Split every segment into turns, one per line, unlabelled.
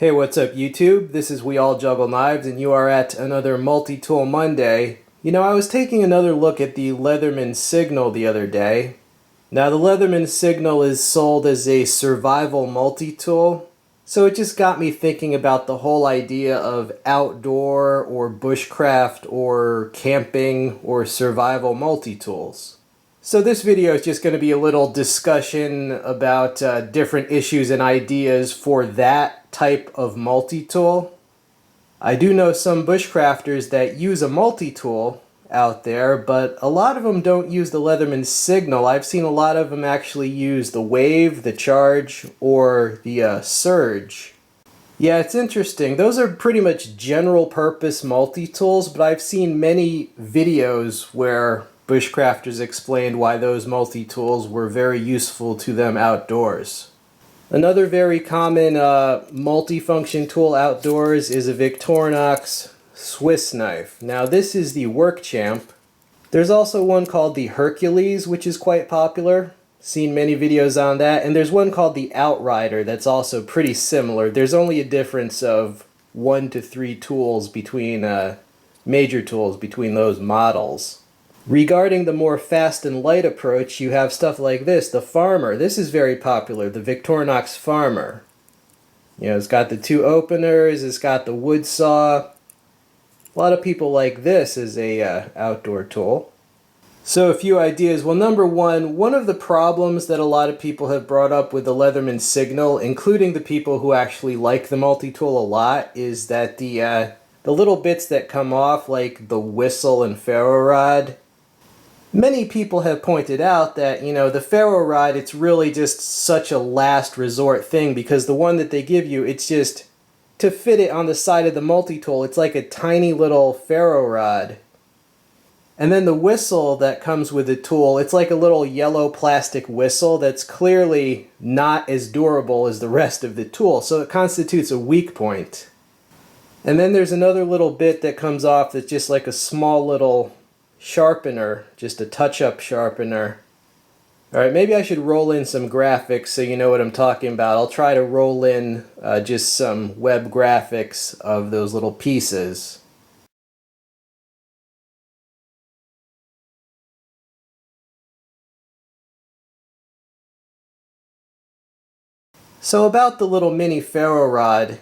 Hey, what's up YouTube? This is We All Juggle Knives and you are at another Multi-Tool Monday. You know, I was taking another look at the Leatherman Signal the other day. Now the Leatherman Signal is sold as a survival multi-tool, so it just got me thinking about the whole idea of outdoor or bushcraft or camping or survival multi-tools. So this video is just going to be a little discussion about different issues and ideas for that type of multi-tool. I do know some bushcrafters that use a multi-tool out there, but a lot of them don't use the Leatherman Signal. I've seen a lot of them actually use the Wave, the Charge, or the Surge. Yeah, it's interesting. Those are pretty much general purpose multi-tools, but I've seen many videos where bushcrafters explained why those multi-tools were very useful to them outdoors. Another very common multi-function tool outdoors is a Victorinox Swiss knife. Now this is the Work Champ. There's also one called the Hercules, which is quite popular. Seen many videos on that. And there's one called the Outrider that's also pretty similar. There's only a difference of 1 to 3 tools between major tools between those models. Regarding the more fast and light approach, you have stuff like this, the Farmer. This is very popular, the Victorinox Farmer. You know, it's got the 2 openers, it's got the wood saw. A lot of people like this as a outdoor tool. So a few ideas. Well, number one of the problems that a lot of people have brought up with the Leatherman Signal, including the people who actually like the multi-tool a lot, is that the little bits that come off, like the whistle and ferro rod, many people have pointed out that, you know, the ferro rod, it's really just such a last resort thing because the one that they give you, it's just to fit it on the side of the multi-tool. It's like a tiny little ferro rod. And then the whistle that comes with the tool, it's like a little yellow plastic whistle that's clearly not as durable as the rest of the tool, so it constitutes a weak point. And then there's another little bit that comes off that's just like a small little sharpener, just a touch-up sharpener. Alright, maybe I should roll in some graphics so you know what I'm talking about. I'll try to roll in just some web graphics of those little pieces. So about the little mini ferro rod,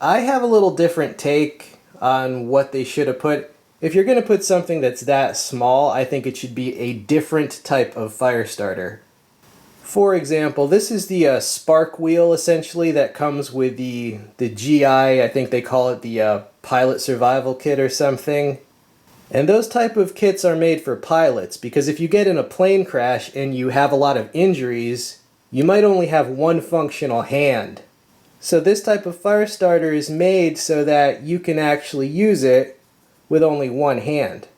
I have a little different take on what they should have put. If you're going to put something that's that small, I think it should be a different type of fire starter. For example, this is the spark wheel, essentially, that comes with the GI, I think they call it the pilot survival kit or something. And those type of kits are made for pilots, because if you get in a plane crash and you have a lot of injuries, you might only have one functional hand. So this type of fire starter is made so that you can actually use it with only one hand.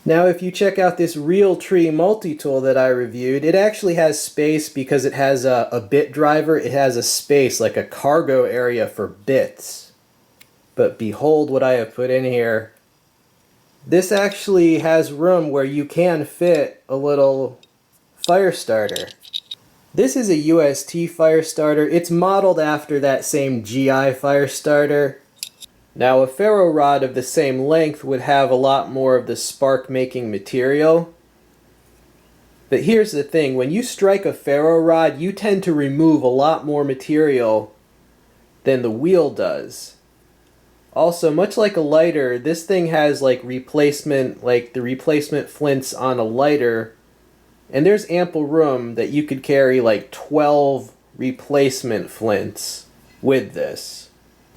Now if you check out this Realtree multi-tool that I reviewed, it actually has space because it has a bit driver. It has a space, like a cargo area for bits. But behold what I have put in here. This actually has room where you can fit a little fire starter. This is a UST fire starter. It's modeled after that same GI fire starter. Now a ferro rod of the same length would have a lot more of the spark making material. But here's the thing, when you strike a ferro rod, you tend to remove a lot more material than the wheel does. Also, much like a lighter, this thing has like the replacement flints on a lighter, and there's ample room that you could carry like 12 replacement flints with this.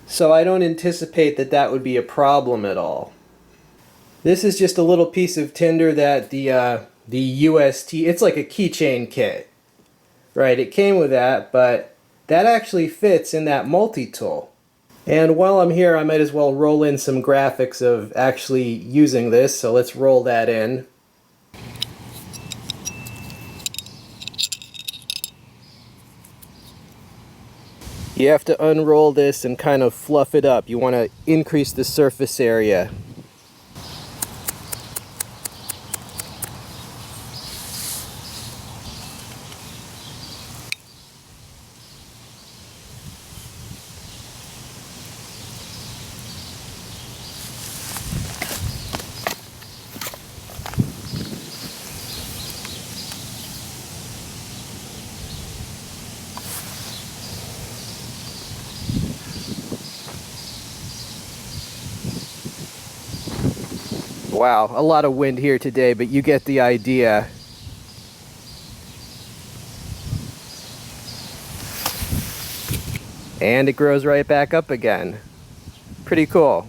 So I don't anticipate that that would be a problem at all. This is just a little piece of tinder that the UST, it's like a keychain kit. Right, it came with that, but that actually fits in that multi-tool. And while I'm here, I might as well roll in some graphics of actually using this, so let's roll that in. You have to unroll this and kind of fluff it up. You want to increase the surface area. Wow, a lot of wind here today, but you get the idea. And it grows right back up again. Pretty cool.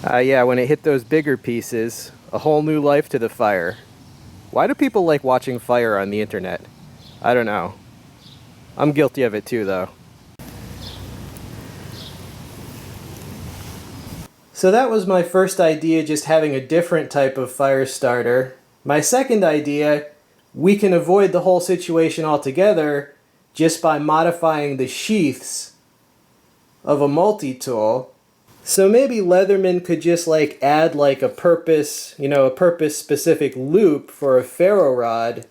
Yeah, when it hit those bigger pieces, a whole new life to the fire. Why do people like watching fire on the internet? I don't know. I'm guilty of it too, though. So that was my first idea, just having a different type of fire starter. My second idea, we can avoid the whole situation altogether just by modifying the sheaths of a multi-tool. So maybe Leatherman could just like add like a purpose specific loop for a ferro rod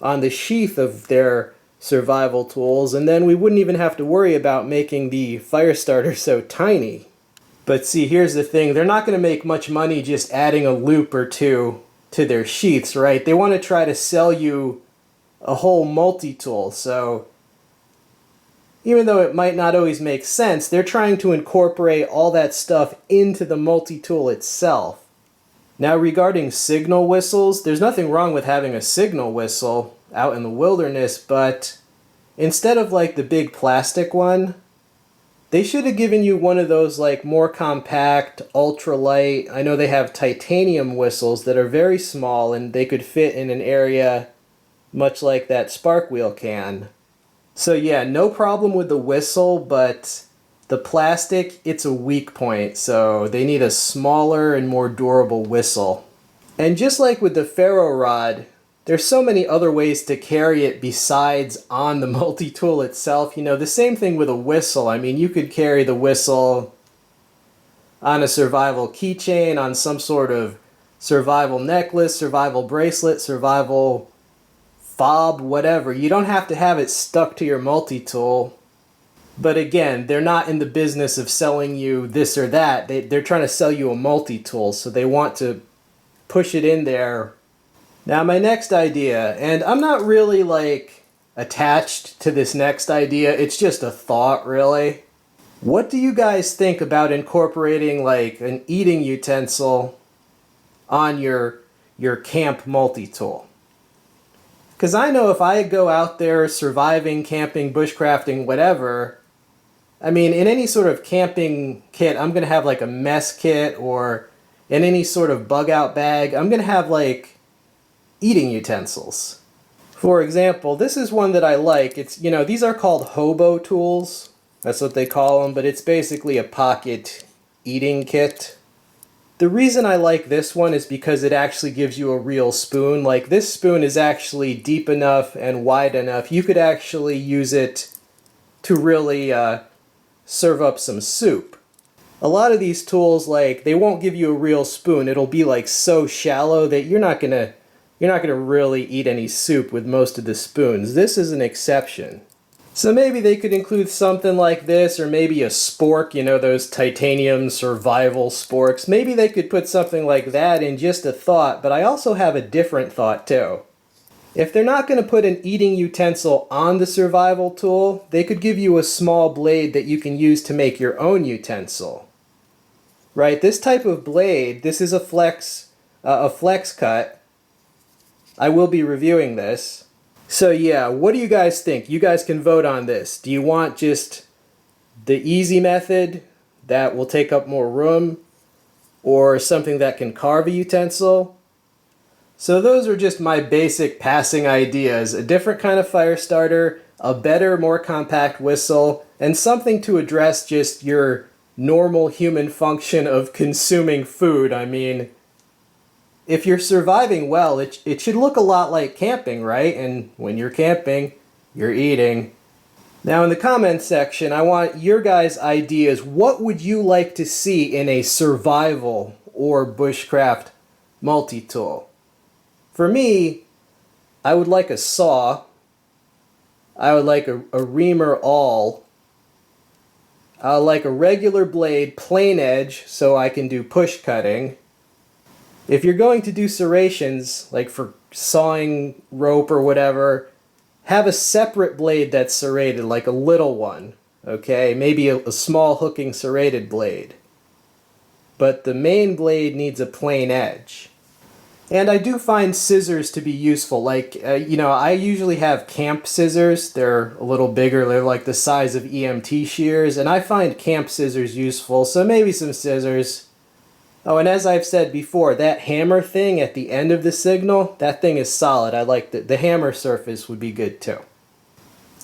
on the sheath of their survival tools, and then we wouldn't even have to worry about making the fire starter so tiny. But see, here's the thing, they're not going to make much money just adding a loop or two to their sheaths, right? They want to try to sell you a whole multi-tool, so even though it might not always make sense, they're trying to incorporate all that stuff into the multi-tool itself. Now regarding signal whistles, there's nothing wrong with having a signal whistle out in the wilderness, but instead of like the big plastic one, they should have given you one of those like more compact, ultralight. I know they have titanium whistles that are very small and they could fit in an area much like that spark wheel can. So yeah, no problem with the whistle, but the plastic, it's a weak point, so they need a smaller and more durable whistle. And just like with the ferro rod, there's so many other ways to carry it besides on the multi-tool itself. You know, the same thing with a whistle. I mean, you could carry the whistle on a survival keychain, on some sort of survival necklace, survival bracelet, survival fob, whatever. You don't have to have it stuck to your multi-tool. But again, they're not in the business of selling you this or that. They're trying to sell you a multi-tool, so they want to push it in there. Now my next idea, and I'm not really like attached to this next idea, it's just a thought really. What do you guys think about incorporating like an eating utensil on your camp multi-tool? Because I know if I go out there surviving, camping, bushcrafting, whatever, I mean, in any sort of camping kit, I'm going to have like a mess kit, or in any sort of bug out bag, I'm going to have like eating utensils. For example, this is one that I like. It's, you know, these are called hobo tools. That's what they call them, but it's basically a pocket eating kit. The reason I like this one is because it actually gives you a real spoon. Like, this spoon is actually deep enough and wide enough. You could actually use it to really serve up some soup. A lot of these tools, like, they won't give you a real spoon. It'll be like so shallow that you're not gonna really eat any soup with most of the spoons. This is an exception. So maybe they could include something like this, or maybe a spork, you know, those titanium survival sporks. Maybe they could put something like that in, just a thought, but I also have a different thought too. If they're not going to put an eating utensil on the survival tool, they could give you a small blade that you can use to make your own utensil. Right, this type of blade, this is a flex cut. I will be reviewing this. So yeah, what do you guys think? You guys can vote on this. Do you want just the easy method that will take up more room, or something that can carve a utensil? So those are just my basic passing ideas. A different kind of fire starter, a better, more compact whistle, and something to address just your normal human function of consuming food. I mean, if you're surviving well, it should look a lot like camping, right? And when you're camping, you're eating. Now in the comments section, I want your guys' ideas. What would you like to see in a survival or bushcraft multi-tool? For me, I would like a saw. I would like a reamer awl. I would like a regular blade, plain edge, so I can do push cutting. If you're going to do serrations, like for sawing rope or whatever, have a separate blade that's serrated, like a little one, okay? Maybe a small hooking serrated blade. but the main blade needs a plain edge. And I do find scissors to be useful. Like, I usually have camp scissors. They're a little bigger. They're like the size of EMT shears. And I find camp scissors useful, so maybe some scissors. Oh, and as I've said before, that hammer thing at the end of the signal, that thing is solid. I like the hammer surface would be good too.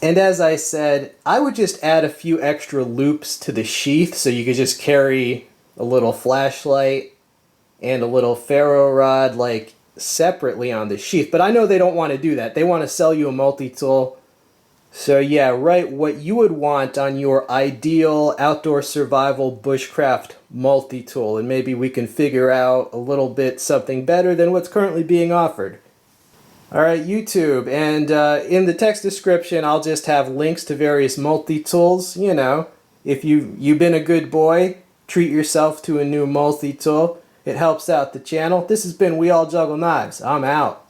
And as I said, I would just add a few extra loops to the sheath so you could just carry a little flashlight and a little ferro rod like separately on the sheath. But I know they don't want to do that. They want to sell you a multi-tool. So yeah, write what you would want on your ideal outdoor survival bushcraft multi-tool, and maybe we can figure out a little bit something better than what's currently being offered. Alright, YouTube, and in the text description I'll just have links to various multi-tools. You know, if you've been a good boy, treat yourself to a new multi-tool. It helps out the channel. This has been We All Juggle Knives. I'm out.